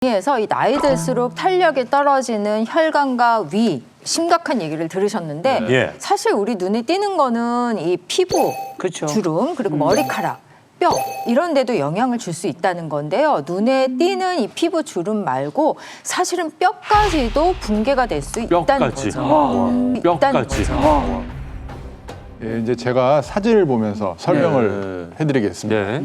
에서 이 나이 들수록 탄력이 떨어지는 혈관과 위 심각한 얘기를 들으셨는데 예. 사실 우리 눈에 띄는 거는 이 피부, 그렇죠. 주름, 그리고 머리카락, 뼈 이런 데도 영향을 줄 수 있다는 건데요. 눈에 띄는 이 피부 주름 말고 사실은 뼈까지도 붕괴가 될 수 있다는 뼈까지. 거죠. 있다는 뼈까지. 거죠. 예, 이제 제가 사진을 보면서 설명을 해드리겠습니다. 네.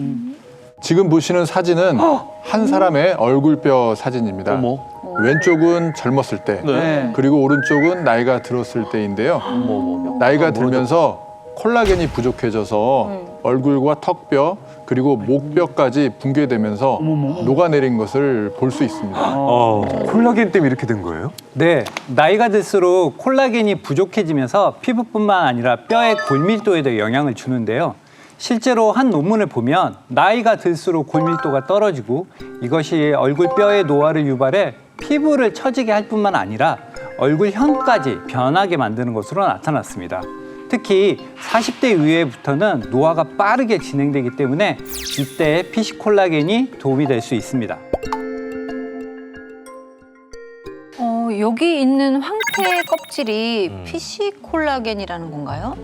지금 보시는 사진은 한 사람의 얼굴뼈 사진입니다. 어머. 왼쪽은 젊었을 때, 네. 그리고 오른쪽은 나이가 들었을 때인데요. 어머. 나이가 들면서 콜라겐이 부족해져서 얼굴과 턱뼈 그리고 목뼈까지 붕괴되면서 녹아내린 것을 볼 수 있습니다. 콜라겐 때문에 이렇게 된 거예요? 네, 나이가 들수록 콜라겐이 부족해지면서 피부뿐만 아니라 뼈의 골밀도에도 영향을 주는데요. 실제로 한 논문을 보면 나이가 들수록 골밀도가 떨어지고 이것이 얼굴 뼈의 노화를 유발해 피부를 처지게 할 뿐만 아니라 얼굴형까지 변하게 만드는 것으로 나타났습니다. 특히 40대 이후에부터는 노화가 빠르게 진행되기 때문에 이때 PC 콜라겐이 도움이 될 수 있습니다. 여기 있는 황태 껍질이 PC 콜라겐이라는 건가요?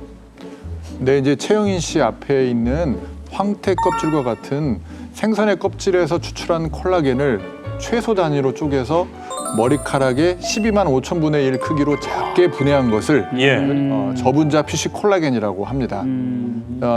네, 이제 최영인 씨 앞에 있는 황태 껍질과 같은 생선의 껍질에서 추출한 콜라겐을 최소 단위로 쪼개서 머리카락의 12만 5천분의 1 크기로 작게 분해한 것을 예. 저분자 PC 콜라겐이라고 합니다.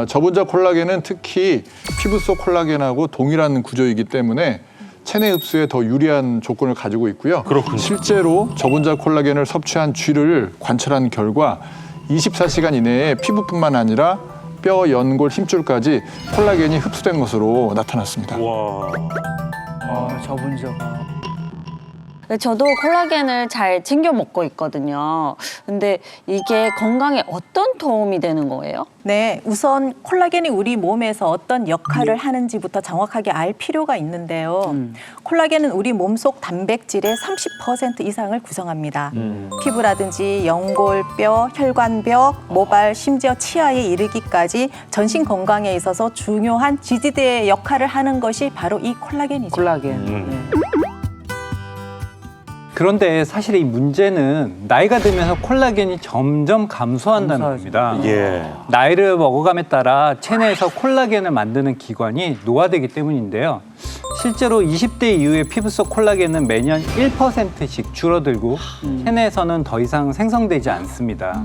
저분자 콜라겐은 특히 피부 속 콜라겐하고 동일한 구조이기 때문에 체내 흡수에 더 유리한 조건을 가지고 있고요. 그렇군요. 실제로 저분자 콜라겐을 섭취한 쥐를 관찰한 결과 24시간 이내에 피부뿐만 아니라 뼈, 연골, 힘줄까지 콜라겐이 흡수된 것으로 나타났습니다. 와. 저분자가. 저도 콜라겐을 잘 챙겨 먹고 있거든요. 근데 이게 건강에 어떤 도움이 되는 거예요? 네, 우선 콜라겐이 우리 몸에서 어떤 역할을 하는지부터 정확하게 알 필요가 있는데요. 콜라겐은 우리 몸속 단백질의 30% 이상을 구성합니다. 피부라든지 연골, 뼈, 혈관벽, 모발, 심지어 치아에 이르기까지 전신 건강에 있어서 중요한 지지대의 역할을 하는 것이 바로 이 콜라겐이죠. 콜라겐. 그런데 사실 이 문제는 나이가 들면서 콜라겐이 점점 감소한다는 겁니다. 예. 나이를 먹어감에 따라 체내에서 콜라겐을 만드는 기관이 노화되기 때문인데요. 실제로 20대 이후에 피부 속 콜라겐은 매년 1%씩 줄어들고 체내에서는 더 이상 생성되지 않습니다.